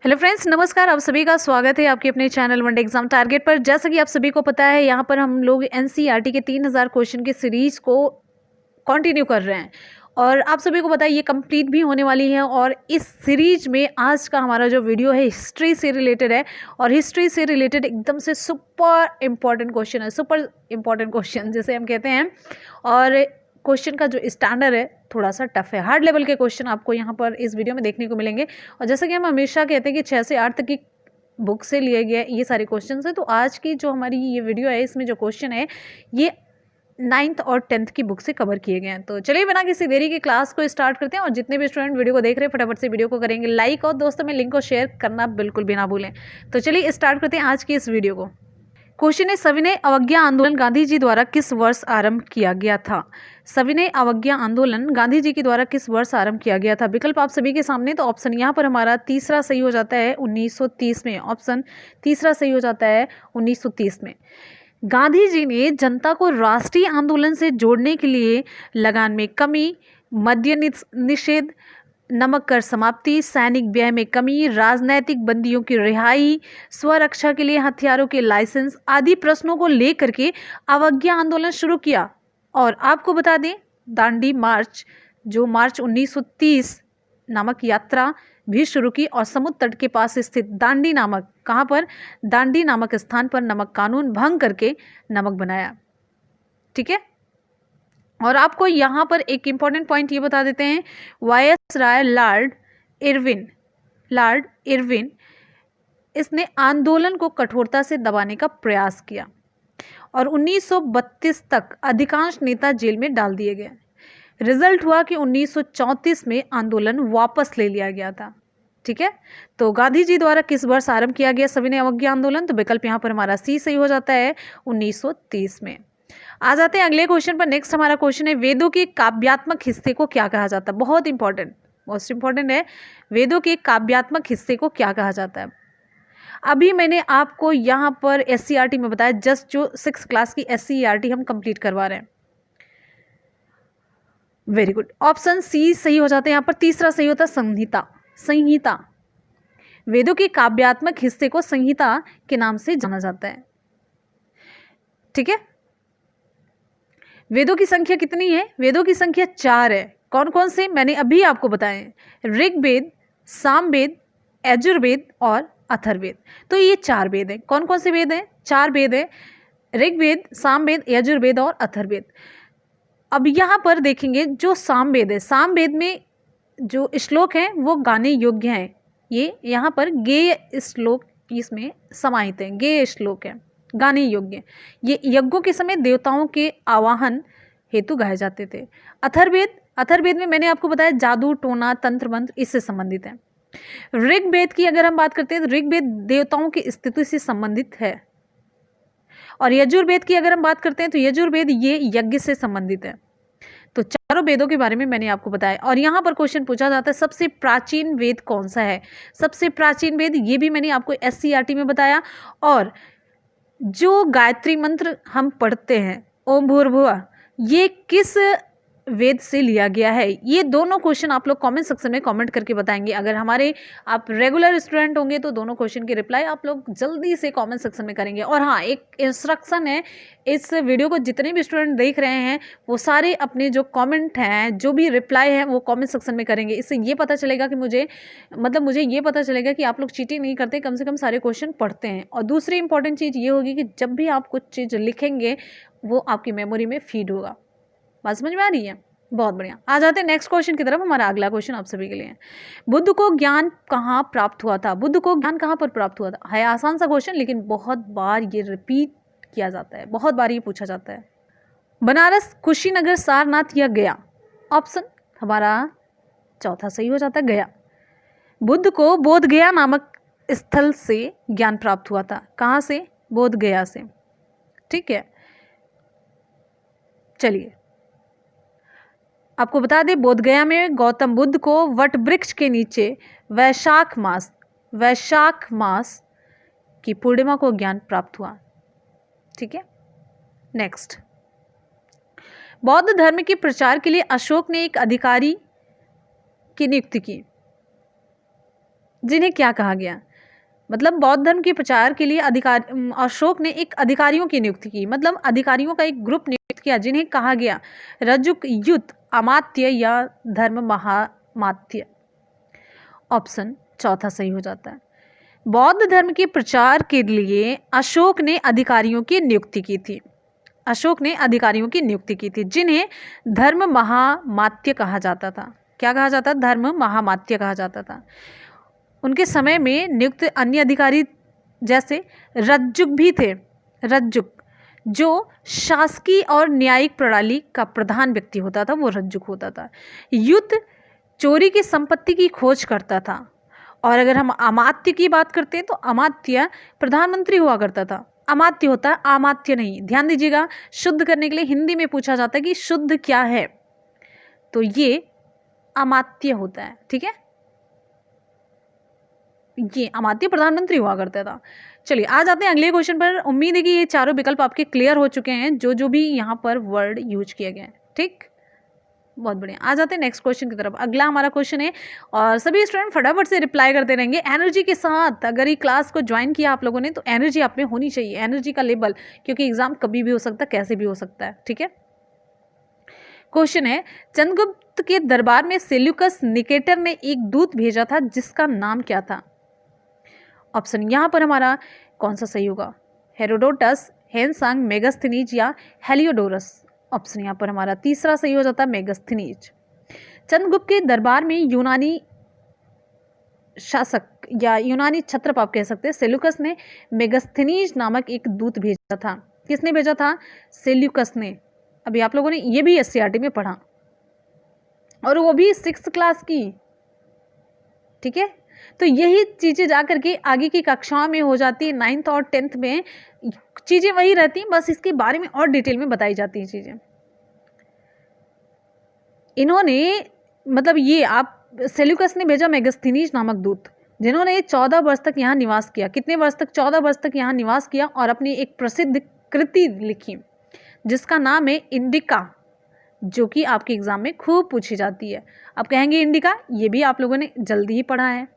Hello friends, नमस्कार। आप सभी का स्वागत है आपके अपने चैनल वनडे एग्जाम टारगेट पर। जैसा कि आप सभी को पता है, यहाँ पर हम लोग एनसीईआरटी के 3000 क्वेश्चन की सीरीज को कंटिन्यू कर रहे हैं और आप सभी को पता है ये कंप्लीट भी होने वाली है। और इस सीरीज में आज का हमारा जो वीडियो है हिस्ट्री से रिलेटेड है और हिस्ट्री से रिलेटेड एकदम से सुपर इम्पॉर्टेंट क्वेश्चन है, सुपर इम्पॉर्टेंट क्वेश्चन जिसे हम कहते हैं। और क्वेश्चन का जो स्टैंडर्ड है थोड़ा सा टफ है, हार्ड लेवल के क्वेश्चन आपको यहाँ पर इस वीडियो में देखने को मिलेंगे। और जैसा कि हम हमेशा कहते हैं कि 6 से 8 तक की बुक से लिए गए ये सारे क्वेश्चन हैं, तो आज की जो हमारी ये वीडियो है इसमें जो क्वेश्चन है ये 9th और 10th की बुक से कवर किए गए हैं। तो चलिए बिना किसी देरी के क्लास को स्टार्ट करते हैं और जितने भी स्टूडेंट वीडियो को देख रहे हैं फटाफट से वीडियो को करेंगे लाइक और दोस्तों में लिंक को शेयर करना बिल्कुल भी ना भूलें। तो चलिए स्टार्ट करते हैं आज की इस वीडियो को। क्वेश्चन है, सविनय अवज्ञा आंदोलन गांधी जी द्वारा किस वर्ष आरंभ किया गया था? सविनय अवज्ञा आंदोलन गांधी जी के द्वारा किस वर्ष आरंभ किया गया था? विकल्प आप सभी के सामने। तो ऑप्शन यहाँ पर हमारा तीसरा सही हो जाता है 1930 में। ऑप्शन तीसरा सही हो जाता है 1930 में। गांधी जी ने जनता को राष्ट्रीय आंदोलन से जोड़ने के लिए लगान में कमी, मद्य निषेध, नमक कर समाप्ति, सैनिक व्यय में कमी, राजनैतिक बंदियों की रिहाई, स्वरक्षा के लिए हथियारों के लाइसेंस आदि प्रश्नों को लेकर के अवज्ञा आंदोलन शुरू किया। और आपको बता दें दांडी मार्च, जो मार्च 1930 नामक यात्रा भी शुरू की और समुद्र तट के पास स्थित दांडी नामक, कहाँ पर, दांडी नामक स्थान पर नमक कानून भंग करके नमक बनाया। ठीक है। और आपको यहाँ पर एक इम्पॉर्टेंट पॉइंट ये बता देते हैं, वायसराय लॉर्ड इरविन इसने आंदोलन को कठोरता से दबाने का प्रयास किया और 1932 तक अधिकांश नेता जेल में डाल दिए गए। रिजल्ट हुआ कि 1934 में आंदोलन वापस ले लिया गया था। ठीक है। तो गांधी जी द्वारा किस वर्ष आरंभ किया गया सविनय अवज्ञा आंदोलन? तो विकल्प यहाँ पर हमारा सी सही हो जाता है 1930 में। आ जाते हैं अगले क्वेश्चन पर। नेक्स्ट हमारा क्वेश्चन है, वेदों के काव्यात्मक हिस्से को क्या कहा जाता है? बहुत इंपॉर्टेंट, मोस्ट इंपॉर्टेंट है, वेदों के काव्यात्मक हिस्से को क्या कहा जाता है? अभी मैंने आपको यहाँ पर एससीईआरटी में बताया, जस्ट जो 6 क्लास की एससीईआरटी हम कंप्लीट करवा रहे हैं। वेरी गुड, ऑप्शन सी सही हो जाता है। यहाँ पर तीसरा सही होता है संहिता। संहिता, वेदों के काव्यात्मक हिस्से को संहिता के नाम से जाना जाता है। ठीक है। वेदों की संख्या कितनी है? वेदों की संख्या 4 है। कौन कौन से? मैंने अभी आपको बताए, ऋग्वेद, सामवेद, यजुर्वेद और अथर्ववेद। तो ये 4 वेद हैं। कौन कौन से वेद हैं? 4 वेद हैं, ऋग्वेद, सामवेद, यजुर्वेद और अथर्ववेद। अब यहाँ पर देखेंगे जो सामवेद है, सामवेद में जो श्लोक हैं वो गाने योग्य हैं। ये यहाँ पर गेय श्लोक इसमें समाहित हैं, गेय श्लोक हैं, गाने योग्य। ये यज्ञों के समय देवताओं के आवाहन हेतु गाए जाते थे। अथर्ववेद में मैंने आपको बताया जादू, टोना, तंत्र मंत्र इससे संबंधित है। ऋग्वेद की अगर हम बात करते हैं तो ऋग्वेद देवताओं की स्थिति से संबंधित है। और यजुर्वेद की अगर हम बात करते हैं तो यजुर्वेद ये यज्ञ से संबंधित है। तो चारों वेदों के बारे में मैंने आपको बताया। और यहाँ पर क्वेश्चन पूछा जाता है सबसे प्राचीन वेद कौन सा है? सबसे प्राचीन वेद ये भी मैंने आपको एससीईआरटी में बताया। और जो गायत्री मंत्र हम पढ़ते हैं ओम भूर्भुवः, ये किस वेद से लिया गया है? ये दोनों क्वेश्चन आप लोग कमेंट सेक्शन में कमेंट करके बताएंगे। अगर हमारे आप रेगुलर स्टूडेंट होंगे तो दोनों क्वेश्चन की रिप्लाई आप लोग जल्दी से कमेंट सेक्शन में करेंगे। और हाँ, एक इंस्ट्रक्शन है, इस वीडियो को जितने भी स्टूडेंट देख रहे हैं वो सारे अपने जो कमेंट हैं, जो भी रिप्लाई है वो कमेंट सेक्शन में करेंगे। इससे ये पता चलेगा कि मुझे ये पता चलेगा कि आप लोग चीटिंग नहीं करते, कम से कम सारे क्वेश्चन पढ़ते हैं। और दूसरी इंपॉर्टेंट चीज़ ये होगी कि जब भी आप कुछ चीज़ लिखेंगे वो आपकी मेमोरी में फीड होगा। बात समझ में आ रही है? बहुत बढ़िया। आ जाते हैं नेक्स्ट क्वेश्चन की तरफ। हमारा अगला क्वेश्चन आप सभी के लिए है, बुद्ध को ज्ञान कहाँ प्राप्त हुआ था? बुद्ध को ज्ञान कहाँ पर प्राप्त हुआ था? है आसान सा क्वेश्चन, लेकिन बहुत बार ये रिपीट किया जाता है, बहुत बार ये पूछा जाता है। बनारस, कुशीनगर, सारनाथ या गया? ऑप्शन हमारा चौथा सही हो जाता है, गया। बुद्ध को बोध गया नामक स्थल से ज्ञान प्राप्त हुआ था। कहाँ से? बोध गया से। ठीक है। चलिए आपको बता दें, बोधगया में गौतम बुद्ध को वट वृक्ष के नीचे वैशाख मास की पूर्णिमा को ज्ञान प्राप्त हुआ। ठीक है। नेक्स्ट, बौद्ध धर्म के प्रचार के लिए अशोक ने एक अधिकारी की नियुक्ति की। जिन्हें क्या कहा गया? मतलब बौद्ध धर्म के प्रचार के लिए अशोक ने एक अधिकारियों की नियुक्ति की, मतलब अधिकारियों का एक ग्रुप नियुक्त किया जिन्हें कहा गया रजकयुत, अमात्य या धर्म महामात्य। ऑप्शन चौथा सही हो जाता है। बौद्ध धर्म के प्रचार के लिए अशोक ने अधिकारियों की नियुक्ति की थी। अशोक ने अधिकारियों की नियुक्ति की थी जिन्हें धर्म महामात्य कहा जाता था। क्या कहा जाता? धर्म महामात्य कहा जाता था। उनके समय में नियुक्त अन्य अधिकारी जैसे रज्जुक भी थे। रज्जुक जो शासकीय और न्यायिक प्रणाली का प्रधान व्यक्ति होता था, वो रज्जुक होता था। युद्ध चोरी की संपत्ति की खोज करता था। और अगर हम अमात्य की बात करते हैं तो अमात्य प्रधानमंत्री हुआ करता था। अमात्य होता है, अमात्य नहीं। ध्यान दीजिएगा, शुद्ध करने के लिए हिंदी में पूछा जाता है कि शुद्ध क्या है, तो ये अमात्य होता है। ठीक है, ये अमात्य प्रधानमंत्री हुआ करता था। चलिए आ जाते हैं अगले क्वेश्चन पर। उम्मीद है कि ये चारों विकल्प आपके क्लियर हो चुके हैं, जो जो भी यहाँ पर वर्ड यूज किया गया है। ठीक, बहुत बढ़िया। आ जाते हैं नेक्स्ट क्वेश्चन की तरफ। अगला हमारा क्वेश्चन है और सभी स्टूडेंट फटाफट से रिप्लाई करते रहेंगे एनर्जी के साथ। अगर ये क्लास को ज्वाइन किया आप लोगों ने तो एनर्जी आप में होनी चाहिए, एनर्जी का लेवल, क्योंकि एग्जाम कभी भी हो सकता है, कैसे भी हो सकता है। ठीक है, क्वेश्चन है चंद्रगुप्त के दरबार में सेल्यूकस निकेटर ने एक दूत भेजा था जिसका नाम क्या था? ऑप्शन यहाँ पर हमारा कौन सा सही होगा? हेरोडोटस, हेनसांग, मेगास्थनीज या हेलियोडोरस? ऑप्शन यहाँ पर हमारा तीसरा सही हो जाता है, मेगास्थनीज। चंद्रगुप्त के दरबार में यूनानी शासक या यूनानी छत्रप आप कह सकते हैं सेल्यूकस ने मेगास्थनीज नामक एक दूत भेजा था। किसने भेजा था? सेल्यूकस ने। अभी आप लोगों ने ये भी एससीईआरटी में पढ़ा, और वो भी 6th क्लास की। ठीक है, तो यही चीज़ें जा करके आगे की कक्षाओं में हो जाती है। 9th और 10th में चीज़ें वही रहती हैं, बस इसके बारे में और डिटेल में बताई जाती हैं चीज़ें। इन्होंने मतलब ये आप सेल्यूकस ने भेजा मेगास्थनीज नामक दूत, जिन्होंने 14 वर्ष तक यहाँ निवास किया। कितने वर्ष तक? 14 वर्ष तक यहाँ निवास किया और अपनी एक प्रसिद्ध कृति लिखी जिसका नाम है इंडिका, जो कि आपके एग्जाम में खूब पूछी जाती है। आप कहेंगे इंडिका, ये भी आप लोगों ने जल्दी ही पढ़ा है।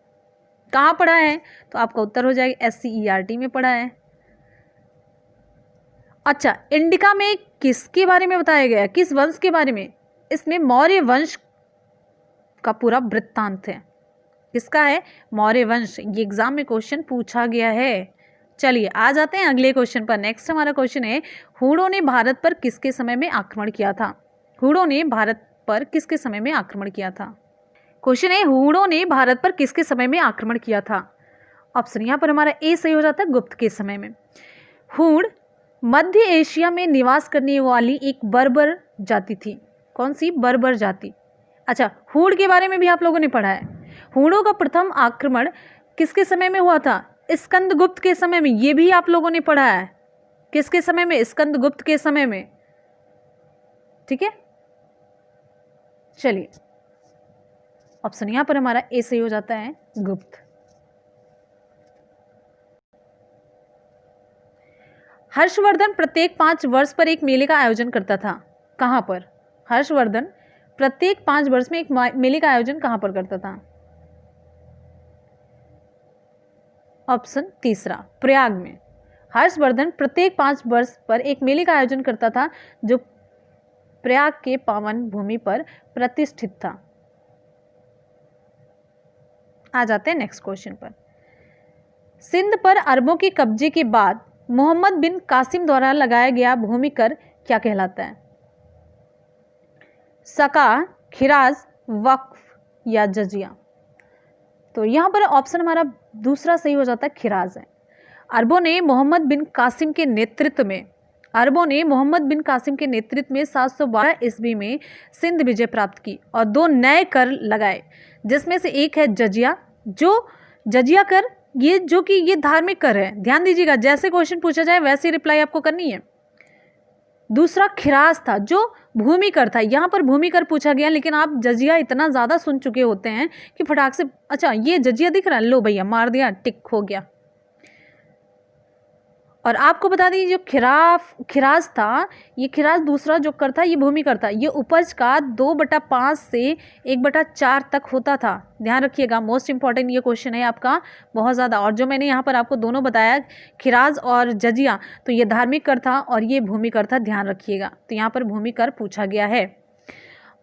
कहाँ पढ़ा है? तो आपका उत्तर हो जाएगा एससीईआरटी में पढ़ा है। अच्छा, इंडिका में किसके बारे में बताया गया है? किस वंश के बारे में? इसमें मौर्य वंश का पूरा वृत्तांत है। किसका है? मौर्य वंश। ये एग्जाम में क्वेश्चन पूछा गया है। चलिए आ जाते हैं अगले क्वेश्चन पर। नेक्स्ट हमारा क्वेश्चन है हूणों ने भारत पर किसके समय में आक्रमण किया था? हूणों ने भारत पर किसके समय में आक्रमण किया था? क्वेश्चन है हूणों ने भारत पर किसके समय में आक्रमण किया था? ऑप्शन यहाँ पर हमारा ए सही हो जाता है, गुप्त के समय में। हूण मध्य एशिया में निवास करने वाली एक बर्बर जाति थी। कौन सी? बर्बर जाति। अच्छा, हूण के बारे में भी आप लोगों ने पढ़ा है। हूणों का प्रथम आक्रमण किसके समय में हुआ था? स्कंदगुप्त के समय में। ये भी आप लोगों ने पढ़ा है। किसके समय में? स्कंदगुप्त के समय में। ठीक है, चलिए ऑप्शन यहां पर हमारा ए सही हो जाता है, गुप्त। हर्षवर्धन प्रत्येक 5 वर्ष पर एक मेले का आयोजन करता था। कहां पर? हर्षवर्धन प्रत्येक 5 वर्ष में एक मेले का आयोजन कहां पर करता था? ऑप्शन तीसरा, प्रयाग में। हर्षवर्धन प्रत्येक 5 वर्ष पर एक मेले का आयोजन करता था जो प्रयाग के पावन भूमि पर प्रतिष्ठित था। आ जाते हैं नेक्स्ट क्वेश्चन पर। सिंध पर अरबों के कब्जे के बाद मोहम्मद बिन कासिम द्वारा लगाया गया भूमि कर क्या कहलाता है? सका, खिराज, वक्फ या जजिया? तो यहां पर ऑप्शन हमारा दूसरा सही हो जाता है, खिराज है। अरबों ने मोहम्मद बिन कासिम के नेतृत्व में 712 ईस्वी में सिंध विजय प्राप्त की और 2 नए कर लगाए, जिसमें से एक है जजिया। जो जजिया कर, ये जो कि ये धार्मिक कर है। ध्यान दीजिएगा, जैसे क्वेश्चन पूछा जाए वैसे रिप्लाई आपको करनी है। दूसरा खिराज था जो भूमि कर था। यहाँ पर भूमि कर पूछा गया, लेकिन आप जजिया इतना ज़्यादा सुन चुके होते हैं कि फटाक से अच्छा ये जजिया दिख रहा है, लो भैया मार दिया, टिक हो गया। और आपको बता दें जो खिराज था, ये खिराज दूसरा जो कर था ये भूमिकर था। ये उपज का 2/5 से 1/4 तक होता था। ध्यान रखिएगा, मोस्ट इंपॉर्टेंट ये क्वेश्चन है आपका बहुत ज़्यादा। और जो मैंने यहाँ पर आपको दोनों बताया खिराज और जजिया, तो ये धार्मिक कर था और ये भूमिकर था, ध्यान रखिएगा। तो यहाँ पर भूमिकर पूछा गया है।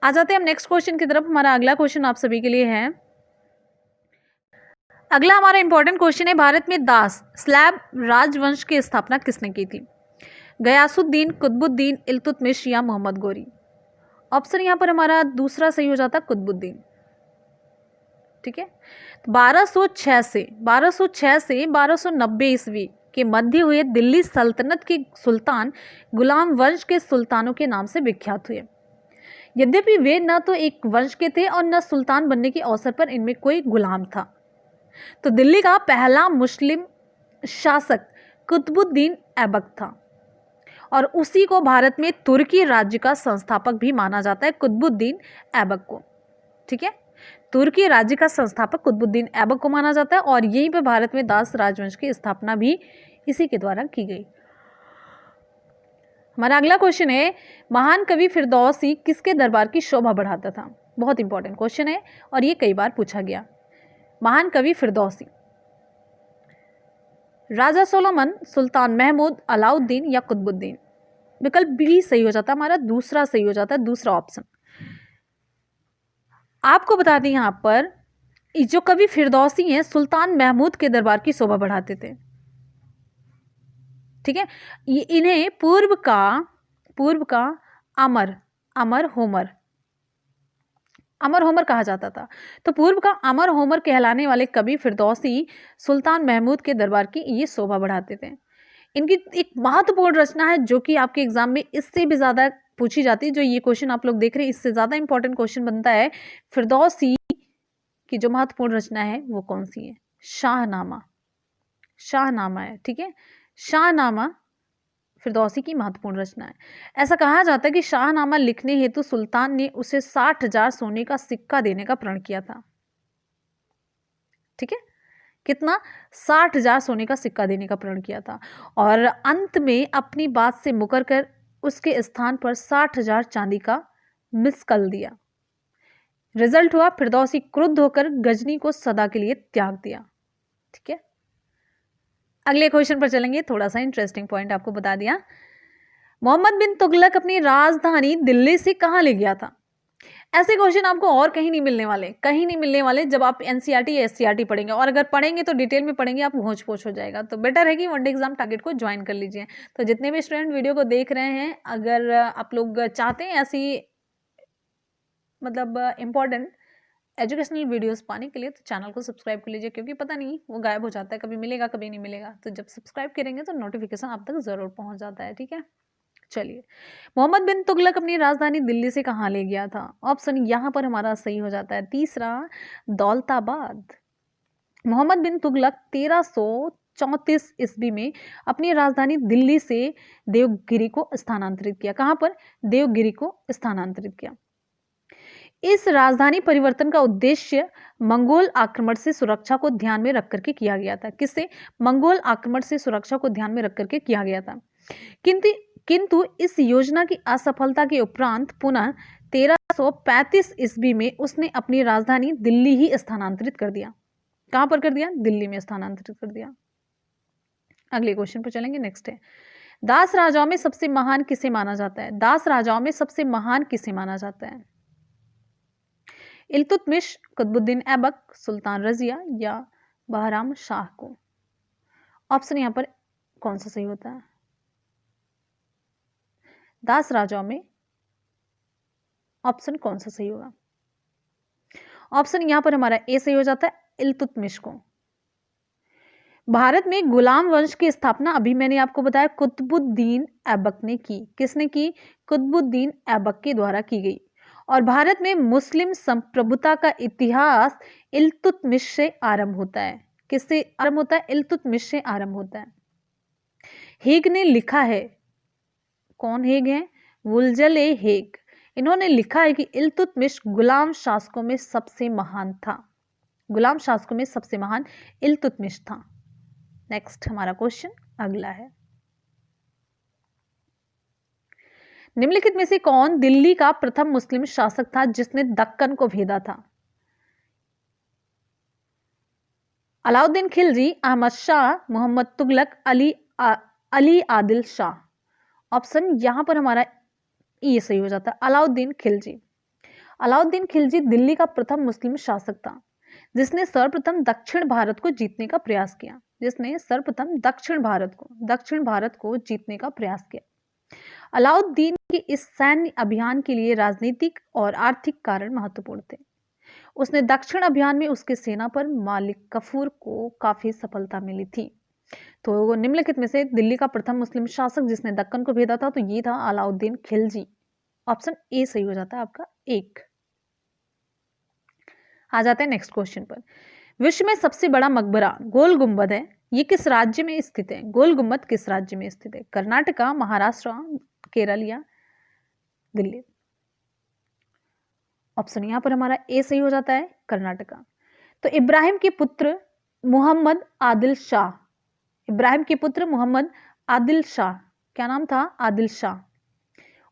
आ जाते हैं हम नेक्स्ट क्वेश्चन की तरफ। हमारा अगला क्वेश्चन आप सभी के लिए है। अगला हमारा इंपॉर्टेंट क्वेश्चन है, भारत में दास स्लैब राजवंश की स्थापना किसने की थी? गयासुद्दीन, कुतुबुद्दीन, इल्तुतमिश या मोहम्मद गोरी? ऑप्शन यहाँ पर हमारा दूसरा सही हो जाता कुतुबुद्दीन। ठीक है, 1206 से 1290 ईस्वी के मध्य हुए दिल्ली सल्तनत के सुल्तान गुलाम वंश के सुल्तानों के नाम से विख्यात हुए। यद्यपि वे न तो एक वंश के थे और न सुल्तान बनने के अवसर पर इनमें कोई गुलाम था। तो दिल्ली का पहला मुस्लिम शासक कुतुबुद्दीन ऐबक था और उसी को भारत में तुर्की राज्य का संस्थापक भी माना जाता है, कुतुबुद्दीन ऐबक को। ठीक है, तुर्की राज्य का संस्थापक कुतुबुद्दीन ऐबक को माना जाता है और यहीं पर भारत में दास राजवंश की स्थापना भी इसी के द्वारा की गई। हमारा अगला क्वेश्चन है, महान कवि फिरदौसी किसके दरबार की शोभा बढ़ाता था? बहुत इंपॉर्टेंट क्वेश्चन है और ये कई बार पूछा गया। महान कवि फिरदौसी, राजा सोलोमन, सुल्तान महमूद, अलाउद्दीन या कुतुबुद्दीन? विकल्प बी सही हो जाता है, हमारा दूसरा सही हो जाता है, दूसरा ऑप्शन। आपको बता दें यहाँ पर जो कवि फिरदौसी हैं सुल्तान महमूद के दरबार की शोभा बढ़ाते थे। ठीक है, इन्हें पूर्व का अमर होमर कहा जाता था। तो पूर्व का अमर होमर कहलाने वाले कवि फिरदौसी सुल्तान महमूद के दरबार की ये शोभा बढ़ाते थे। इनकी एक महत्वपूर्ण रचना है जो कि आपके एग्जाम में इससे भी ज़्यादा पूछी जाती है। जो ये क्वेश्चन आप लोग देख रहे हैं इससे ज़्यादा इंपॉर्टेंट क्वेश्चन बनता है, फिरदौसी की जो महत्वपूर्ण रचना है वो कौन सी है? शाहनामा है। ठीक है, शाहनामा फिरदौसी की महत्वपूर्ण रचना है। ऐसा कहा जाता है कि शाहनामा लिखने हेतु सुल्तान ने उसे 60,000 सोने का सिक्का देने का प्रण किया था। ठीक है, कितना? 60,000 सोने का सिक्का देने का प्रण किया था और अंत में अपनी बात से मुकर कर उसके स्थान पर 60,000 चांदी का मिस्कल दिया। रिजल्ट हुआ फिरदौसी क्रुद्ध होकर गजनी को सदा के लिए त्याग दिया। ठीक है, अगले क्वेश्चन पर चलेंगे। थोड़ा सा इंटरेस्टिंग पॉइंट आपको बता दिया। मोहम्मद बिन तुगलक अपनी राजधानी दिल्ली से कहां ले गया था? ऐसे क्वेश्चन आपको और कहीं नहीं मिलने वाले जब आप एनसीईआरटी या एससीईआरटी पढ़ेंगे, और अगर पढ़ेंगे तो डिटेल में पढ़ेंगे, आप होच पोच हो जाएगा। तो बेटर है कि वनडे एग्जाम टारगेट को ज्वाइन कर लीजिए। तो जितने भी स्टूडेंट वीडियो को देख रहे हैं, अगर आप लोग चाहते हैं ऐसी मतलब इम्पोर्टेंट एजुकेशनल वीडियोस पाने के लिए तो चैनल को सब्सक्राइब कर लीजिए, क्योंकि पता नहीं वो गायब हो जाता है, कभी मिलेगा कभी नहीं मिलेगा। तो जब सब्सक्राइब करेंगे तो नोटिफिकेशन आप तक ज़रूर पहुंच जाता है। ठीक है, चलिए, मोहम्मद बिन तुगलक अपनी राजधानी दिल्ली से कहाँ ले गया था? ऑप्शन यहाँ पर हमारा सही हो जाता है तीसरा, दौलताबाद। मोहम्मद बिन तुगलक 1334 ईस्वी में अपनी राजधानी दिल्ली से देवगिरी को स्थानांतरित किया। कहाँ पर? देवगिरी को स्थानांतरित किया। इस राजधानी परिवर्तन का उद्देश्य मंगोल आक्रमण से सुरक्षा को ध्यान में रख करके किया गया था। किससे? मंगोल आक्रमण से सुरक्षा को ध्यान में रख करके किया गया था। किंतु इस योजना की असफलता के उपरांत पुनः 1335 ईस्वी में उसने अपनी राजधानी दिल्ली ही स्थानांतरित कर दिया। कहां पर कर दिया? दिल्ली में स्थानांतरित कर दिया। अगले क्वेश्चन पर चलेंगे। नेक्स्ट है, दास राजाओं में सबसे महान किसे माना जाता है? दास राजाओं में सबसे महान किसे माना जाता है? इल्तुतमिश, कुतुबुद्दीन ऐबक, सुल्तान रजिया या बहराम शाह को? ऑप्शन यहां पर कौन सा सही होता है? दास राजाओं में ऑप्शन कौन सा सही होगा? ऑप्शन यहां पर हमारा ए सही हो जाता है, इल्तुतमिश को। भारत में गुलाम वंश की स्थापना अभी मैंने आपको बताया कुतुबुद्दीन ऐबक ने की। किसने की? कुतुबुद्दीन ऐबक के द्वारा की गई। और भारत में मुस्लिम संप्रभुता का इतिहास इल्तुतमिश से आरंभ होता है। किससे आरंभ होता है? इल्तुतमिश से आरंभ होता है। हेग ने लिखा है, कौन हेग है? वुलजल ए हेग। इन्होंने लिखा है कि इल्तुतमिश गुलाम शासकों में सबसे महान था। गुलाम शासकों में सबसे महान इल्तुतमिश था। नेक्स्ट हमारा क्वेश्चन अगला है, निम्नलिखित में से कौन दिल्ली का प्रथम मुस्लिम शासक था जिसने दक्कन को भेदा था? अलाउद्दीन खिलजी, अहमद शाह, मोहम्मद तुगलक, अली आदिल शाह। ऑप्शन यहां पर हमारा ये सही हो जाता है, अलाउद्दीन खिलजी। अलाउद्दीन खिलजी दिल्ली का प्रथम मुस्लिम शासक था जिसने सर्वप्रथम दक्षिण भारत को जीतने का प्रयास किया, जिसने सर्वप्रथम दक्षिण भारत को जीतने का प्रयास किया। अलाउद्दीन के इस सैन्य अभियान के लिए राजनीतिक और आर्थिक कारण महत्वपूर्ण थे। उसने दक्षिण अभियान में उसके सेना पर मालिक कफूर को काफी सफलता मिली थी। तो निम्नलिखित में से दिल्ली का प्रथम मुस्लिम शासक जिसने दक्कन को भेदा था तो ये था अलाउद्दीन खिलजी। ऑप्शन ए सही हो जाता है आपका एक। आ जाते हैं नेक्स्ट क्वेश्चन पर। विश्व में सबसे बड़ा मकबरा गोल गुंबद है, ये किस राज्य में स्थित है? गोल गुंबद किस राज्य में स्थित है? कर्नाटका, महाराष्ट्र, केरल या दिल्ली? ऑप्शन यहां पर हमारा ए सही हो जाता है, कर्नाटका। तो इब्राहिम के पुत्र मोहम्मद आदिल शाह, इब्राहिम के पुत्र मोहम्मद आदिल शाह, क्या नाम था? आदिल शाह,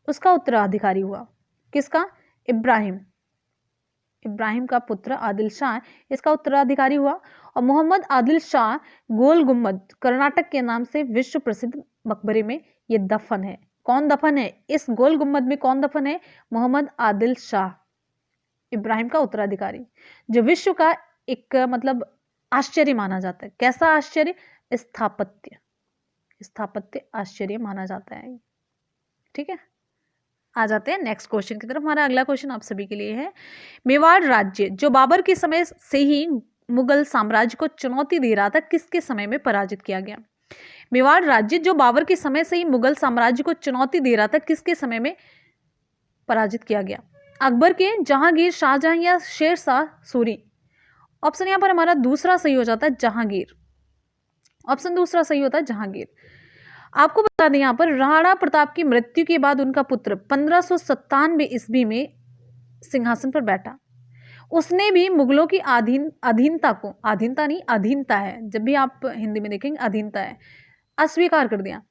उसका उत्तराधिकारी हुआ। किसका? इब्राहिम का पुत्र आदिल शाह इसका उत्तराधिकारी हुआ। और मोहम्मद आदिल शाह गोल गुंबद कर्नाटक के नाम से विश्व प्रसिद्ध मकबरे में ये दफन है। कौन दफन है इस गोल गुंबद में? कौन दफन है? मोहम्मद आदिल शाह, इब्राहिम का उत्तराधिकारी, जो विश्व का एक मतलब आश्चर्य माना जाता है। कैसा आश्चर्य? स्थापत्य आश्चर्य माना जाता है। ठीक है, आ जाते हैं नेक्स्ट क्वेश्चन की तरफ। हमारा अगला क्वेश्चन आप सभी के लिए है, मेवाड़ राज्य जो बाबर के समय से ही मुगल साम्राज्य को चुनौती दे रहा था, किसके समय में पराजित किया गया? मेवाड़ राज्य जो बाबर के समय से ही मुगल साम्राज्य को चुनौती दे रहा था, किसके समय में पराजित किया गया? अकबर के, जहांगीर, शाहजहां या शेरशाह सूरी? ऑप्शन यहां पर हमारा दूसरा सही हो जाता है, जहांगीर। ऑप्शन दूसरा सही होता है, जहांगीर। आपको बता दें यहां पर राणा प्रताप की मृत्यु के बाद उनका पुत्र 1597 ईस्वी में सिंहासन पर बैठा। उसने भी मुगलों की अधीनता को, अधीनता है, जब भी आप हिंदी में देखेंगे अधीनता है, अस्वीकार कर दिया।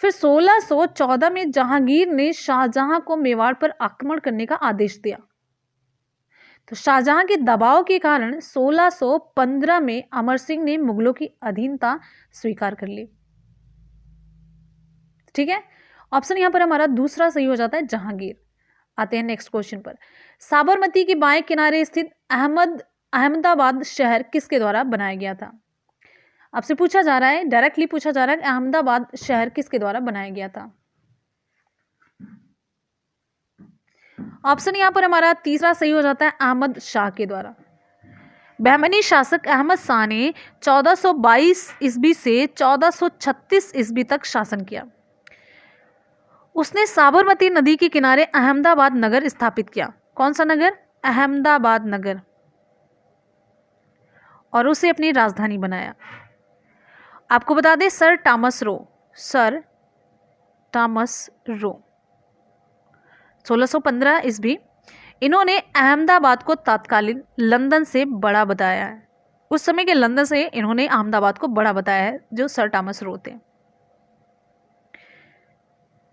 फिर 1614 में जहांगीर ने शाहजहां को मेवाड़ पर आक्रमण करने का आदेश दिया। तो शाहजहां के दबाव के कारण 1615 में अमर सिंह ने मुगलों की अधीनता स्वीकार कर ली। ठीक है, ऑप्शन यहां पर हमारा दूसरा सही हो जाता है, जहांगीर। आते हैं नेक्स्ट क्वेश्चन पर। साबरमती के बाएं किनारे स्थित अहमदाबाद शहर किसके द्वारा बनाया गया था? आपसे पूछा जा रहा है, डायरेक्टली पूछा जा रहा है, अहमदाबाद शहर किसके द्वारा बनाया गया था? ऑप्शन यहां पर हमारा तीसरा सही हो जाता है, अहमद शाह के द्वारा। बहमनी शासक अहमद शाह ने 1422 ईस्वी से 1436 ईस्वी तक शासन किया। उसने साबरमती नदी के किनारे अहमदाबाद नगर स्थापित किया। कौन सा नगर? अहमदाबाद नगर, और उसे अपनी राजधानी बनाया। आपको बता दें सर टॉमस रो 1615 ईस्वी, इन्होंने अहमदाबाद को तत्कालीन लंदन से बड़ा बताया है। उस समय के लंदन से इन्होंने अहमदाबाद को बड़ा बताया है, जो सर टॉमस रो थे।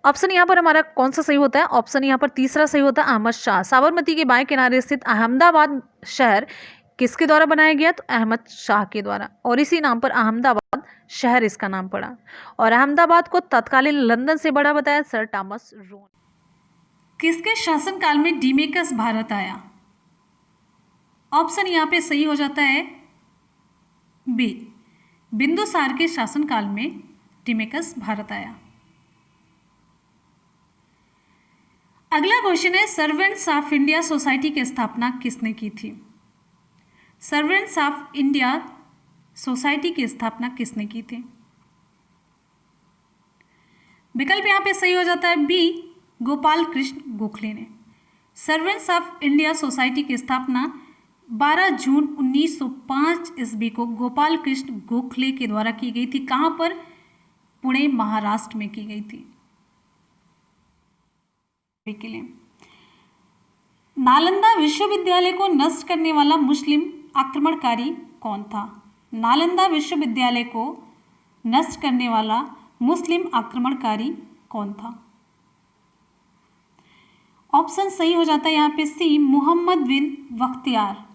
ऑप्शन यहां पर हमारा कौन सा सही होता है? ऑप्शन यहां पर तीसरा सही होता है, अहमद शाह। साबरमती के बाएं किनारे स्थित अहमदाबाद शहर किसके द्वारा बनाया गया? तो अहमद शाह के द्वारा, और इसी नाम पर अहमदाबाद शहर इसका नाम पड़ा। और अहमदाबाद को तत्कालीन लंदन से बड़ा बताया सर टॉमस रो। किसके शासनकाल में डिमेकस भारत आया? ऑप्शन यहां पे सही हो जाता है बी, बिंदुसार के शासनकाल में डिमेकस भारत आया। अगला क्वेश्चन है, सर्वेंट्स ऑफ इंडिया सोसाइटी की स्थापना किसने की थी? सर्वेंट्स ऑफ इंडिया सोसाइटी की स्थापना किसने की थी? विकल्प यहां पे सही हो जाता है बी, गोपाल कृष्ण गोखले ने। सर्वेंट्स ऑफ इंडिया सोसाइटी की स्थापना 12 जून 1905 ईस्वी को गोपाल कृष्ण गोखले के द्वारा की गई थी। कहां पर? पुणे, महाराष्ट्र में की गई थी। के लिए नालंदा विश्वविद्यालय को नष्ट करने वाला मुस्लिम आक्रमणकारी कौन था? नालंदा विश्वविद्यालय को नष्ट करने वाला मुस्लिम आक्रमणकारी कौन था? ऑप्शन सही हो जाता है यहाँ पे सी, मोहम्मद बिन बख्तियार।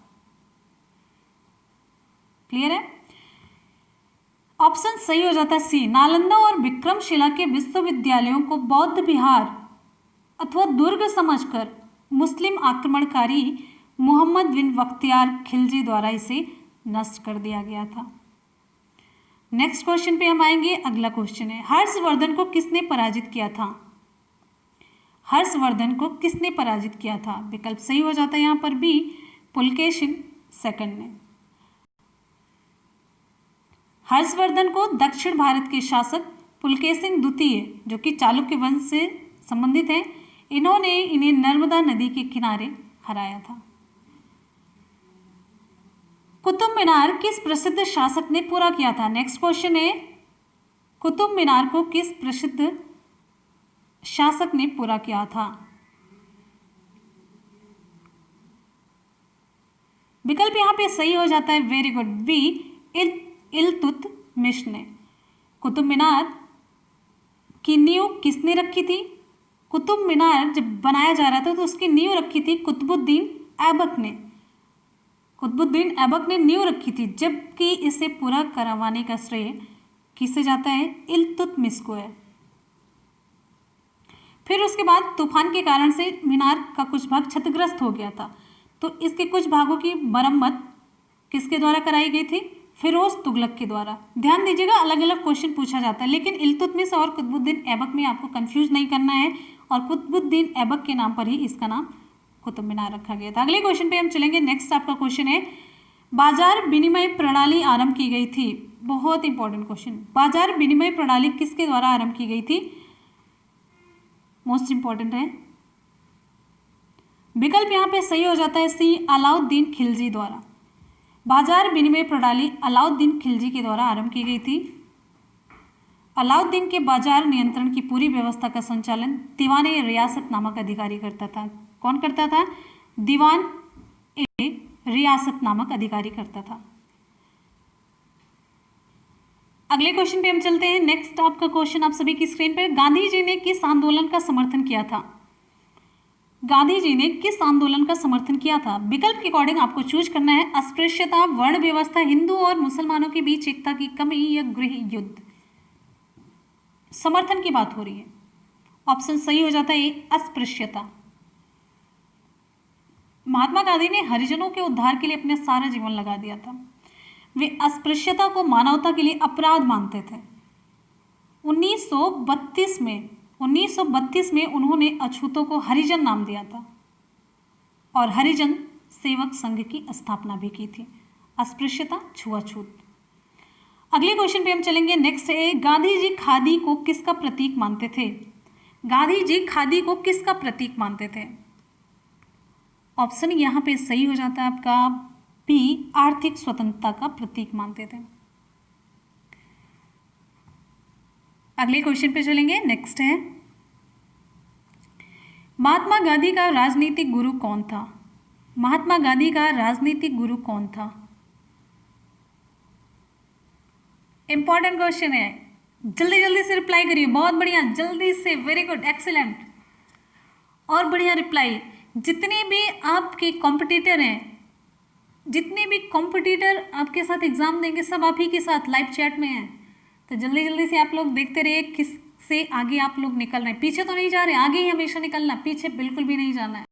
क्लियर है? ऑप्शन सही हो जाता है सी, नालंदा और विक्रमशिला के विश्वविद्यालयों को बौद्ध विहार अथवा दुर्ग समझकर मुस्लिम आक्रमणकारी मोहम्मद बिन बख्तियार खिलजी द्वारा इसे नष्ट कर दिया गया था। नेक्स्ट क्वेश्चन पे हम आएंगे। अगला क्वेश्चन है, हर्षवर्धन को किसने पराजित किया था? हर्षवर्धन को किसने पराजित किया था? विकल्प सही हो जाता है यहाँ पर बी, पुलकेशिन सेकंड ने। हर्षवर्धन को दक्षिण भारत के शासक पुलकेशिन द्वितीय, जो कि चालुक्य वंश से संबंधित हैं, इन्होंने इन्हें नर्मदा नदी के किनारे हराया था। कुतुब मीनार किस प्रसिद्ध शासक ने पूरा किया था? नेक्स्ट क्वेश्चन है, कुतुब मीनार को किस प्रसिद्ध शासक ने पूरा किया था? विकल्प यहां पे सही हो जाता है, वेरी गुड, बी, इल्तुतमिश ने। कुतुब मीनार की नींव किसने रखी थी? कुतुब मीनार जब बनाया जा रहा था तो उसकी नींव रखी थी कुतुबुद्दीन ऐबक ने। कुतुबुद्दीन ऐबक ने नींव रखी थी, जबकि इसे पूरा करवाने का श्रेय किसे जाता है? इल्तुतमिश को है। फिर उसके बाद तूफान के कारण से मीनार का कुछ भाग क्षतिग्रस्त हो गया था, तो इसके कुछ भागों की मरम्मत किसके द्वारा कराई गई थी? फिरोज तुगलक के द्वारा। ध्यान दीजिएगा, अलग अलग क्वेश्चन पूछा जाता है, लेकिन इल्तुतमिश और कुतुबुद्दीन ऐबक में आपको कंफ्यूज नहीं करना है, और कुतुबुद्दीन ऐबक के नाम पर ही इसका नाम कुतुब मीनार रखा गया था। अगले क्वेश्चन पे हम चलेंगे। नेक्स्ट आपका क्वेश्चन है, बाजार विनिमय प्रणाली आरंभ की गई थी। बहुत इंपॉर्टेंट क्वेश्चन, बाजार विनिमय प्रणाली किसके द्वारा आरंभ की गई थी? मोस्ट इंपॉर्टेंट है। विकल्प यहाँ पे सही हो जाता है सी, अलाउद्दीन खिलजी द्वारा। बाजार विनिमय प्रणाली अलाउद्दीन खिलजी के द्वारा आरंभ की गई थी। अलाउद्दीन के बाजार नियंत्रण की पूरी व्यवस्था का संचालन दीवान ए रियासत नामक अधिकारी करता था। कौन करता था? दीवान ए रियासत नामक अधिकारी करता था। अगले क्वेश्चन पे हम चलते हैं। नेक्स्ट आपका क्वेश्चन आप सभी की स्क्रीन पर, गांधी जी ने किस आंदोलन का समर्थन किया था? गांधी जी ने किस आंदोलन का समर्थन किया था? विकल्प के अकॉर्डिंग आपको चूज करना है, अस्पृश्यता, वर्ण व्यवस्था, हिंदू और मुसलमानों के बीच एकता की कमी या गृह युद्ध। समर्थन की बात हो रही है। ऑप्शन सही हो जाता है अस्पृश्यता। महात्मा गांधी ने हरिजनों के उद्धार के लिए अपना सारा जीवन लगा दिया था। वे अस्पृश्यता को मानवता के लिए अपराध मानते थे। 1932 में उन्होंने अछूतों को हरिजन नाम दिया था और हरिजन सेवक संघ की स्थापना भी की थी। अस्पृश्यता, छुआछूत। अगले क्वेश्चन पे हम चलेंगे। नेक्स्ट है, गांधी जी खादी को किसका प्रतीक मानते थे? गांधी जी खादी को किसका प्रतीक मानते थे? ऑप्शन यहाँ पे सही हो जाता है आपका बी, आर्थिक स्वतंत्रता का प्रतीक मानते थे। अगले क्वेश्चन पे चलेंगे। नेक्स्ट है, महात्मा गांधी का राजनीतिक गुरु कौन था? महात्मा गांधी का राजनीतिक गुरु कौन था? इंपॉर्टेंट क्वेश्चन है, जल्दी जल्दी से रिप्लाई करिए। बहुत बढ़िया, जल्दी से, वेरी गुड, एक्सीलेंट, और बढ़िया रिप्लाई। जितने भी आपके कॉम्पिटिटर हैं, जितने भी कॉम्पिटिटर आपके साथ एग्जाम देंगे, सब आप ही के साथ लाइव चैट में हैं, तो जल्दी जल्दी से आप लोग देखते रहिए किससे आगे आप लोग निकल रहे हैं। पीछे तो नहीं जा रहे, आगे ही हमेशा निकलना, पीछे बिल्कुल भी नहीं जाना है।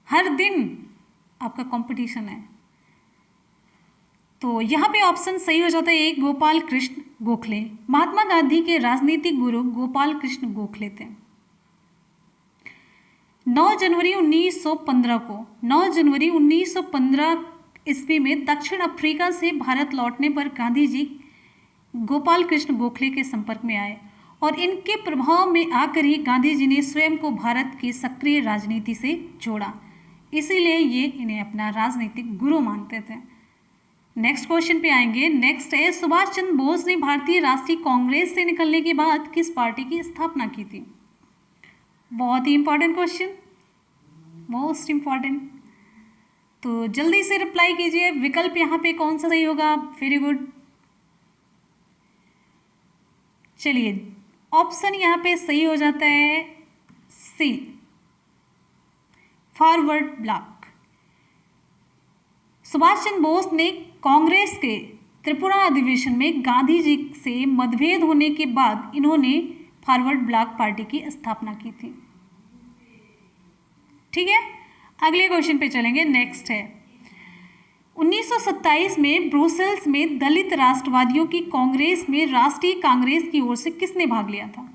हर दिन आपका कंपटीशन है। तो यहाँ पे ऑप्शन सही हो जाता है एक, गोपाल कृष्ण गोखले। महात्मा गांधी के राजनीतिक गुरु गोपाल कृष्ण गोखले थे। 9 जनवरी 1915 ईस्वी में दक्षिण अफ्रीका से भारत लौटने पर गांधी जी गोपाल कृष्ण गोखले के संपर्क में आए और इनके प्रभाव में आकर ही गांधी जी ने स्वयं को भारत की सक्रिय राजनीति से जोड़ा, इसीलिए ये इन्हें अपना राजनीतिक गुरु मानते थे। नेक्स्ट क्वेश्चन पे आएंगे। नेक्स्ट है, सुभाष चंद्र बोस ने भारतीय राष्ट्रीय कांग्रेस से निकलने के बाद किस पार्टी की स्थापना की थी? बहुत ही इंपॉर्टेंट क्वेश्चन, मोस्ट इंपॉर्टेंट। तो जल्दी से रिप्लाई कीजिए, विकल्प यहाँ पे कौन सा सही होगा? वेरी गुड, चलिए ऑप्शन यहाँ पे सही हो जाता है सी फॉरवर्ड ब्लॉक। सुभाष चंद्र बोस ने कांग्रेस के त्रिपुरा अधिवेशन में गांधी जी से मतभेद होने के बाद इन्होंने फॉरवर्ड ब्लॉक पार्टी की स्थापना की थी। ठीक है, अगले क्वेश्चन पे चलेंगे। नेक्स्ट है 1927 में ब्रुसेल्स में दलित राष्ट्रवादियों की कांग्रेस में राष्ट्रीय कांग्रेस की ओर से किसने भाग लिया था?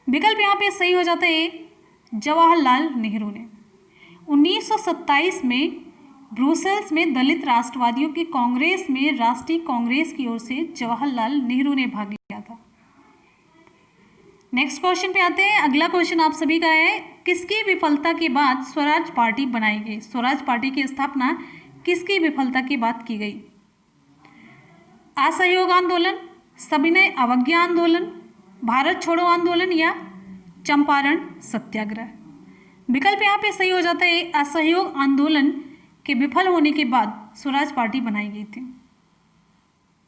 विकल्प यहां पे सही हो जाता है जवाहरलाल नेहरू ने। 1927 में ब्रुसेल्स में दलित राष्ट्रवादियों की कांग्रेस में राष्ट्रीय कांग्रेस की ओर से जवाहरलाल नेहरू ने भाग लिया था। नेक्स्ट क्वेश्चन पे आते हैं। अगला क्वेश्चन आप सभी का है, किसकी विफलता के बाद स्वराज पार्टी बनाई गई? स्वराज पार्टी की स्थापना किसकी विफलता के बाद की गई? असहयोग आंदोलन, सविनय अवज्ञा आंदोलन, भारत छोड़ो आंदोलन या चंपारण सत्याग्रह? विकल्प यहाँ पे सही हो जाता है असहयोग आंदोलन के विफल होने के बाद स्वराज पार्टी बनाई गई थी।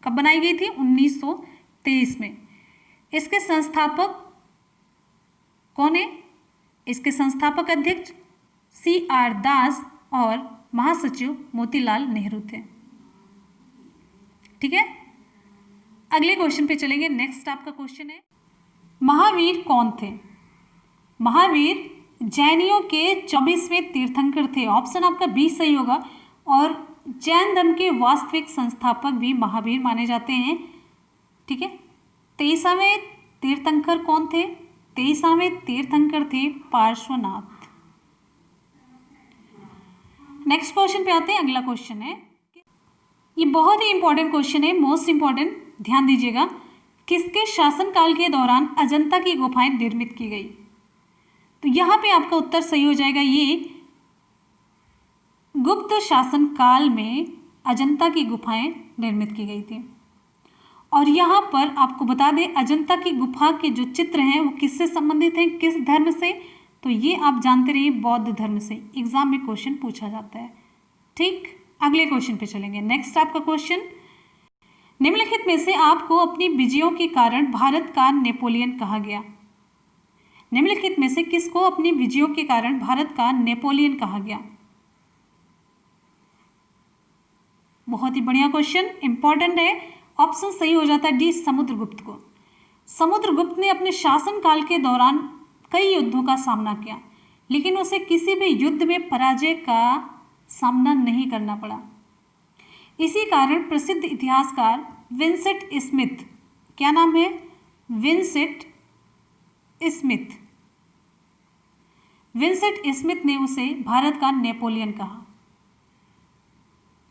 कब बनाई गई थी? 1923 में। इसके संस्थापक कौन है? इसके संस्थापक अध्यक्ष CR दास और महासचिव मोतीलाल नेहरू थे। ठीक है, अगले क्वेश्चन पे चलेंगे। नेक्स्ट आपका क्वेश्चन है, महावीर कौन थे? महावीर जैनियों के 24वें तीर्थंकर थे। ऑप्शन आपका बी सही होगा। और जैन धर्म के वास्तविक संस्थापक भी महावीर माने जाते हैं। ठीक है, 23वें तीर्थंकर कौन थे? 23वें तीर्थंकर थे पार्श्वनाथ। नेक्स्ट क्वेश्चन पे आते हैं। अगला क्वेश्चन है, ये बहुत ही इंपॉर्टेंट क्वेश्चन है, मोस्ट इंपॉर्टेंट, ध्यान दीजिएगा। किसके शासनकाल के दौरान अजंता की गुफाएं निर्मित की गई? तो यहां पे आपका उत्तर सही हो जाएगा, ये गुप्त शासन काल में अजंता की गुफाएं निर्मित की गई थी। और यहाँ पर आपको बता दें अजंता की गुफा के जो चित्र हैं वो किससे संबंधित हैं, किस धर्म से? तो ये आप जानते रहिए बौद्ध धर्म से। एग्जाम में क्वेश्चन पूछा जाता है। ठीक, अगले क्वेश्चन पे चलेंगे। नेक्स्ट आपका क्वेश्चन, निम्नलिखित में से आपको अपनी विजयों के कारण भारत का नेपोलियन कहा गया? निम्नलिखित में से किसको अपनी विजयों के कारण भारत का नेपोलियन कहा गया? बहुत ही बढ़िया क्वेश्चन, इंपॉर्टेंट है। ऑप्शन सही हो जाता है डी समुद्रगुप्त को। समुद्रगुप्त ने अपने शासनकाल के दौरान कई युद्धों का सामना किया, लेकिन उसे किसी भी युद्ध में पराजय का सामना नहीं करना पड़ा। इसी कारण प्रसिद्ध इतिहासकार विंसेंट स्मिथ, क्या नाम है? विंसेंट स्मिथ, विंसेंट स्मिथ ने उसे भारत का नेपोलियन कहा।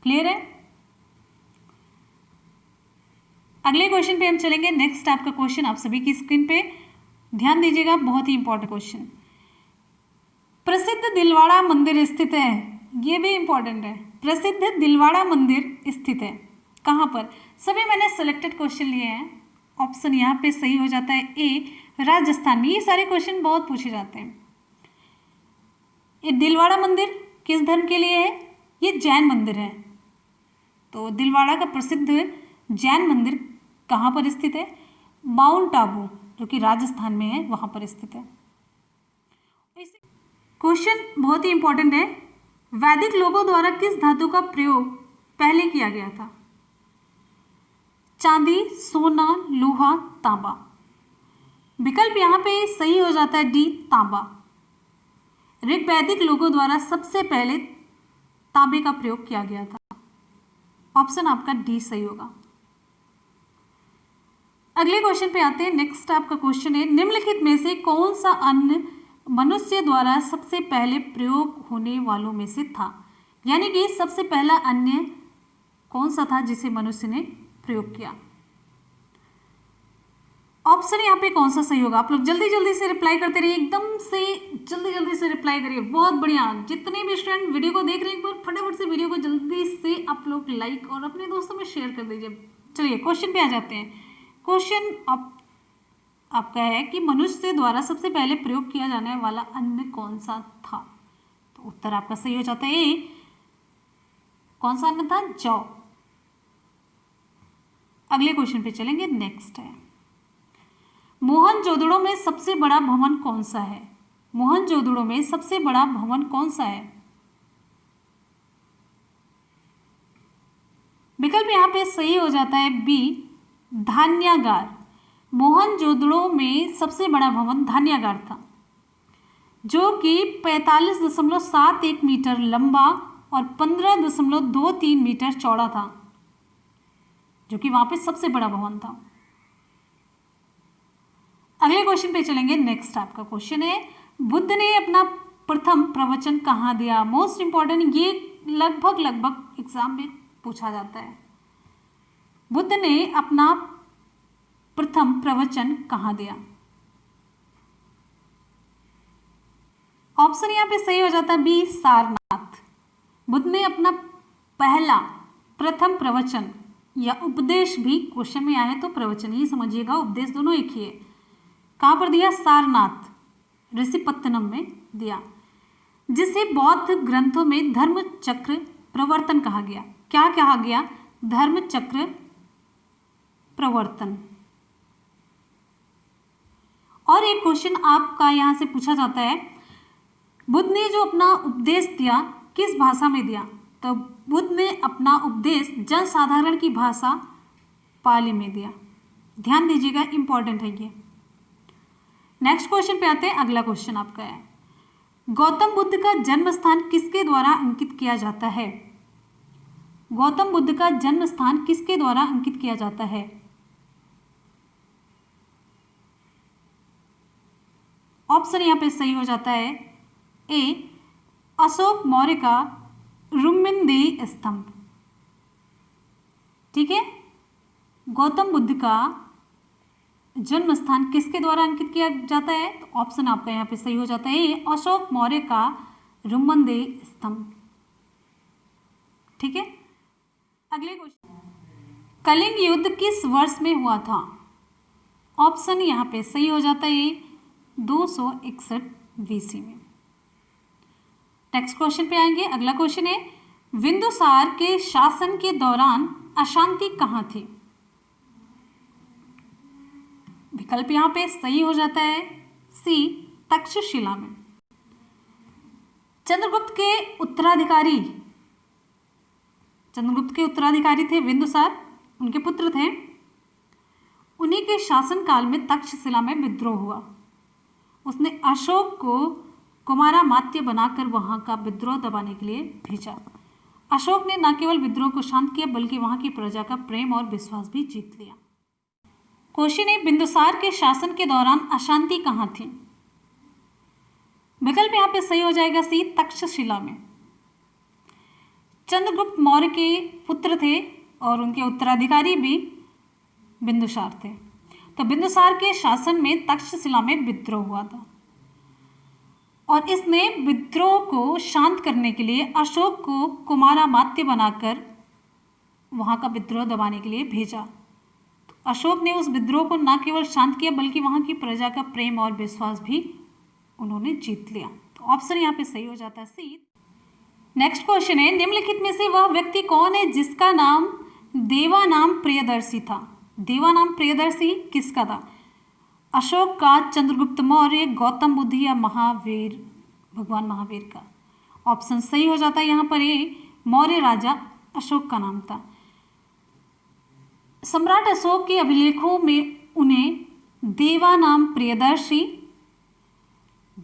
क्लियर है? अगले क्वेश्चन पे हम चलेंगे। नेक्स्ट आपका क्वेश्चन आप सभी की स्क्रीन पे ध्यान दीजिएगा, बहुत ही इंपॉर्टेंट क्वेश्चन। प्रसिद्ध दिलवाड़ा मंदिर स्थित है, ये भी इंपॉर्टेंट है। प्रसिद्ध दिलवाड़ा मंदिर स्थित है कहाँ पर? सभी मैंने सिलेक्टेड क्वेश्चन लिए हैं। ऑप्शन यहाँ पे सही हो जाता है ए राजस्थान में। ये सारे क्वेश्चन बहुत पूछे जाते हैं। ये दिलवाड़ा मंदिर किस धर्म के लिए है? ये जैन मंदिर है। तो दिलवाड़ा का प्रसिद्ध जैन मंदिर कहाँ पर स्थित है? माउंट आबू, जो कि राजस्थान में है, वहाँ पर स्थित है। क्वेश्चन बहुत ही इंपॉर्टेंट है। वैदिक लोगों द्वारा किस धातु का प्रयोग पहले किया गया था? चांदी, सोना, लोहा, तांबा। विकल्प यहाँ पे सही हो जाता है डी तांबा। ऋग्वैदिक लोगों द्वारा सबसे पहले तांबे का प्रयोग किया गया था। ऑप्शन आपका डी सही होगा। अगले क्वेश्चन पे आते हैं। नेक्स्ट आपका क्वेश्चन है, निम्नलिखित में से कौन सा अन्न मनुष्य द्वारा सबसे पहले प्रयोग होने वालों में से था? यानी कि सबसे पहला अन्न कौन सा था जिसे मनुष्य ने प्रयोग किया? ऑप्शन यहाँ पे कौन सा सही होगा? आप लोग जल्दी जल्दी से रिप्लाई करते रहिए, एकदम से जल्दी जल्दी से रिप्लाई करिए। बहुत बढ़िया। जितने भी स्टूडेंट वीडियो को देख रहे हैं एक बार फटाफट से वीडियो को जल्दी से आप लोग लाइक और अपने दोस्तों में शेयर कर दीजिए। चलिए क्वेश्चन पे आ जाते हैं। क्वेश्चन आपका है कि मनुष्य द्वारा सबसे पहले प्रयोग किया जाने वाला अन्न कौन सा था? तो उत्तर आपका सही हो जाता है। कौन सा अन्न था? जौ। अगले क्वेश्चन पे चलेंगे। नेक्स्ट है, मोहनजोदड़ो में सबसे बड़ा भवन कौन सा है? मोहनजोदड़ो में सबसे बड़ा भवन कौन सा है? विकल्प यहाँ पे सही हो जाता है बी, धान्यागार। मोहनजोदड़ो में सबसे बड़ा भवन धान्यागार था, जो कि 45.71 मीटर लंबा और 15.23 मीटर चौड़ा था, जो कि वहां पे सबसे बड़ा भवन था। अगले क्वेश्चन पे चलेंगे। नेक्स्ट आपका क्वेश्चन है, बुद्ध ने अपना प्रथम प्रवचन कहाँ दिया? मोस्ट इंपॉर्टेंट, ये लगभग एग्जाम में पूछा जाता है। बुद्ध ने अपना प्रथम प्रवचन कहाँ दिया? ऑप्शन यहाँ पे सही हो जाता है बी, सारनाथ। बुद्ध ने अपना पहला प्रथम प्रवचन या उपदेश, भी क्वेश्चन में आया है तो प्रवचन ही समझिएगा, उपदेश दोनों एक ही है, कहाँ पर दिया? सारनाथ ऋषिपत्तनम में दिया, जिसे बौद्ध ग्रंथों में धर्म चक्र प्रवर्तन कहा गया। क्या कहा गया? धर्म चक्र प्रवर्तन। और एक क्वेश्चन आपका यहां से पूछा जाता है, बुद्ध ने जो अपना उपदेश दिया किस भाषा में दिया? तो बुद्ध ने अपना उपदेश जनसाधारण की भाषा पाली में दिया। ध्यान दीजिएगा, इंपॉर्टेंट है ये। नेक्स्ट क्वेश्चन पे आते हैं। अगला क्वेश्चन आपका है, गौतम बुद्ध का जन्म स्थान किसके द्वारा अंकित किया जाता है? गौतम बुद्ध का जन्म स्थान किसके द्वारा अंकित किया जाता है? ऑप्शन यहाँ पे सही हो जाता है ए, अशोक मौर्य का रुम्मिनदेही स्तंभ। ठीक है, गौतम बुद्ध का जन्म स्थान किसके द्वारा अंकित किया जाता है? तो ऑप्शन आपका यहाँ पे सही हो जाता है ए, अशोक मौर्य का रुम्मिनदेही स्तंभ। ठीक है, अगले क्वेश्चन, कलिंग युद्ध किस वर्ष में हुआ था? ऑप्शन यहाँ पे सही हो जाता है 261 BC में। नेक्स्ट क्वेश्चन पे आएंगे। अगला क्वेश्चन है, बिंदुसार के शासन के दौरान अशांति कहाँ थी? विकल्प यहाँ पे सही हो जाता है सी, तक्षशिला में। चंद्रगुप्त के उत्तराधिकारी थे बिंदुसार, उनके पुत्र थे। उन्हीं के शासनकाल में तक्षशिला में विद्रोह हुआ। उसने अशोक को कुमारामात्य बनाकर वहां का विद्रोह दबाने के लिए भेजा। अशोक ने न केवल विद्रोह को शांत किया बल्कि वहां की प्रजा का प्रेम और विश्वास भी जीत लिया। क्वेश्चन है, बिंदुसार के शासन के दौरान अशांति कहाँ थी? विकल्प यहाँ पे सही हो जाएगा सी, तक्षशिला में। चंद्रगुप्त मौर्य के पुत्र थे और उनके उत्तराधिकारी भी बिंदुसार थे। तो बिंदुसार के शासन में तक्षशिला में विद्रोह हुआ था और इसने विद्रोह को शांत करने के लिए अशोक को कुमारामात्य बनाकर वहां का विद्रोह दबाने के लिए भेजा। तो अशोक ने उस विद्रोह को न केवल शांत किया बल्कि वहां की प्रजा का प्रेम और विश्वास भी उन्होंने जीत लिया। तो ऑप्शन यहाँ पे सही हो जाता है सी। नेक्स्ट क्वेश्चन है, निम्नलिखित में से वह व्यक्ति कौन है जिसका नाम देवानाम प्रियदर्शी था? देवानाम प्रियदर्शी किसका था? अशोक का, चंद्रगुप्त मौर्य, गौतम बुद्ध या महावीर, भगवान महावीर का? ऑप्शन सही हो जाता है यहाँ पर ये, मौर्य राजा अशोक का नाम था। सम्राट अशोक के अभिलेखों में उन्हें देवानाम प्रियदर्शी,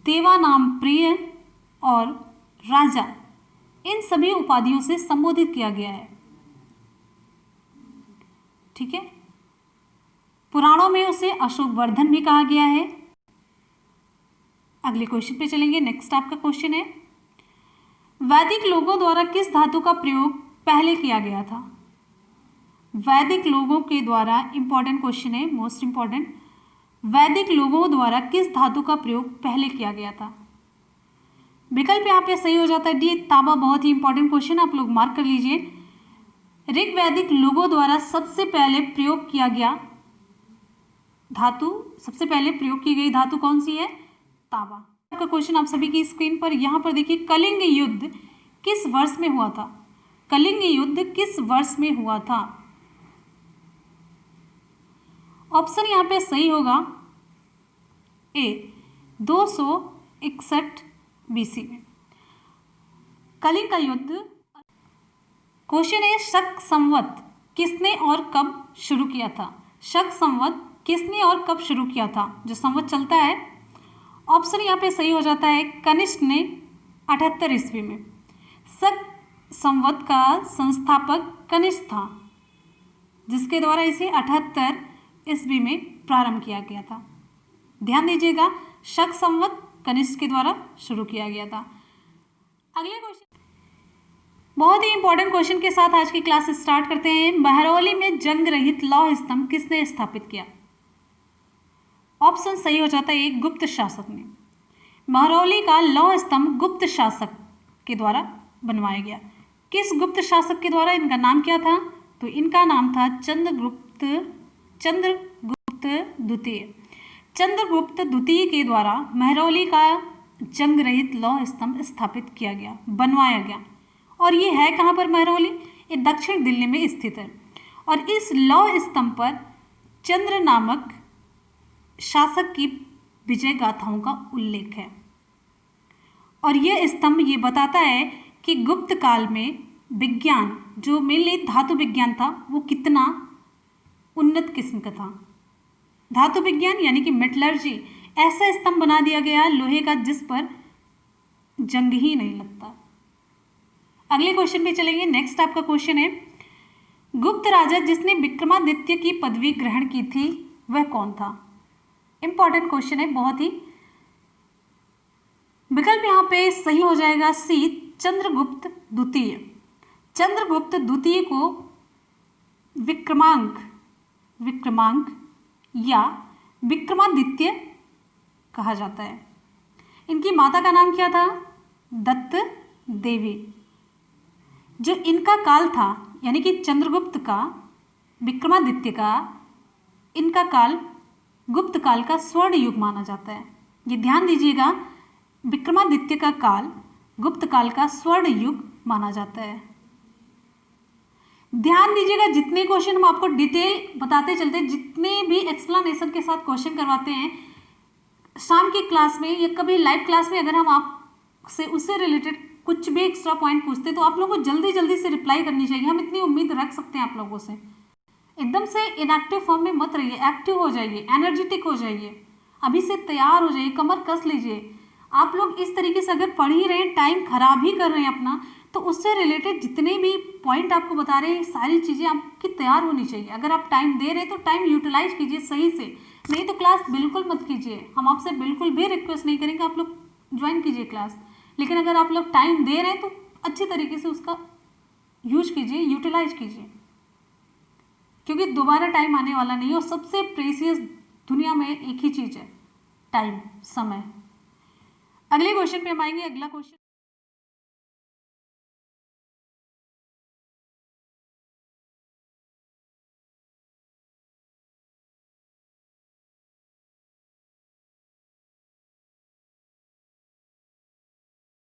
देवानाम प्रिय और राजा, इन सभी उपाधियों से संबोधित किया गया है। ठीक है, पुराणों में उसे अशोक वर्धन भी कहा गया है। अगले क्वेश्चन पे चलेंगे। नेक्स्ट आपका क्वेश्चन है, वैदिक लोगों द्वारा किस धातु का प्रयोग पहले किया गया था? वैदिक लोगों के द्वारा, इंपॉर्टेंट क्वेश्चन है, मोस्ट इंपॉर्टेंट, वैदिक लोगों द्वारा किस धातु का प्रयोग पहले किया गया था? विकल्प यहाँ पे सही हो जाता है डी, तांबा। बहुत ही इंपॉर्टेंट क्वेश्चन, आप लोग मार्क कर लीजिए। ऋग्वैदिक लोगों द्वारा सबसे पहले प्रयोग किया गया धातु, सबसे पहले प्रयोग की गई धातु कौन सी है? तांबा। आपका क्वेश्चन आप सभी की स्क्रीन पर, यहाँ पर देखिए, कलिंग युद्ध किस वर्ष में हुआ था? कलिंग युद्ध किस वर्ष में हुआ था? ऑप्शन यहाँ पे सही होगा ए 261 BC में। कलिंग का युद्ध। क्वेश्चन है शक संवत किसने और कब शुरू किया था? शक संवत किसने और कब शुरू किया था? जो संवत चलता है, ऑप्शन यहाँ पे सही हो जाता है कनिष्क ने 78 ईस्वी में। शक संवत का संस्थापक कनिष्क था, जिसके द्वारा इसे 78 ईस्वी में प्रारंभ किया गया था। ध्यान दीजिएगा, शक संवत कनिष्क के द्वारा शुरू किया गया था। अगले क्वेश्चन, बहुत ही इंपॉर्टेंट क्वेश्चन के साथ आज की क्लास स्टार्ट करते हैं। महरौली में जंग रहित लौह स्तंभ किसने स्थापित किया? ऑप्शन सही हो जाता है एक गुप्त शासक ने। महरौली का लौह स्तंभ गुप्त शासक के द्वारा बनवाया गया। किस गुप्त शासक के द्वारा? इनका नाम क्या था? तो इनका नाम था चंद्रगुप्त द्वितीय। चंद्रगुप्त द्वितीय के द्वारा महरौली का जंग रहित लौह स्तंभ स्थापित किया गया, बनवाया गया। और ये है कहाँ पर महरौली? ये दक्षिण दिल्ली में स्थित है। और इस लौह स्तंभ पर चंद्र नामक शासक की विजय गाथाओं का उल्लेख है। और यह स्तंभ ये बताता है कि गुप्त काल में विज्ञान, जो मेनली धातु विज्ञान था, वो कितना उन्नत किस्म का था। धातु विज्ञान यानी कि मेटलर्जी, ऐसा स्तंभ बना दिया गया लोहे का जिस पर जंग ही नहीं लगता। अगले क्वेश्चन पे चलेंगे। नेक्स्ट आपका क्वेश्चन है, गुप्त राजा जिसने विक्रमादित्य की पदवी ग्रहण की थी वह कौन था? इंपॉर्टेंट क्वेश्चन है बहुत ही। विकल्प यहाँ पे सही हो जाएगा सी, चंद्रगुप्त द्वितीय। चंद्रगुप्त द्वितीय को विक्रमांक या विक्रमादित्य कहा जाता है। इनकी माता का नाम क्या था? दत्त देवी। जो इनका काल था, यानी कि चंद्रगुप्त का, विक्रमादित्य का, इनका काल गुप्त काल का स्वर्ण युग माना जाता है। ये ध्यान दीजिएगा, विक्रमादित्य का काल गुप्त काल का स्वर्ण युग माना जाता है। ध्यान दीजिएगा, जितने क्वेश्चन हम आपको डिटेल बताते चलते हैं, जितने भी एक्सप्लेनेशन के साथ क्वेश्चन करवाते हैं शाम की क्लास में या कभी लाइव क्लास में, अगर हम आपसे उससे रिलेटेड कुछ भी एक्स्ट्रा पॉइंट पूछते तो आप लोगों को जल्दी जल्दी से रिप्लाई करनी चाहिए। हम इतनी उम्मीद रख सकते हैं आप लोगों से। एकदम से इनएक्टिव फॉर्म में मत रहिए, एक्टिव हो जाइए, एनर्जेटिक हो जाइए, अभी से तैयार हो जाइए, कमर कस लीजिए। आप लोग इस तरीके से अगर पढ़ ही रहे हैं, टाइम खराब ही कर रहे हैं अपना, तो उससे रिलेटेड जितने भी पॉइंट आपको बता रहे हैं, सारी चीज़ें आपकी तैयार होनी चाहिए। अगर आप टाइम दे रहे हैं तो टाइम यूटिलाइज कीजिए सही से, नहीं तो क्लास बिल्कुल मत कीजिए। हम आपसे बिल्कुल भी रिक्वेस्ट नहीं करेंगे, आप लोग ज्वाइन कीजिए क्लास, लेकिन अगर आप लोग टाइम दे रहे हैं तो अच्छी तरीके से उसका यूज कीजिए, यूटिलाइज कीजिए, क्योंकि दोबारा टाइम आने वाला नहीं है। और सबसे प्रेसियस दुनिया में एक ही चीज़ है, टाइम, समय। अगले क्वेश्चन पे हम आएंगे। अगला क्वेश्चन,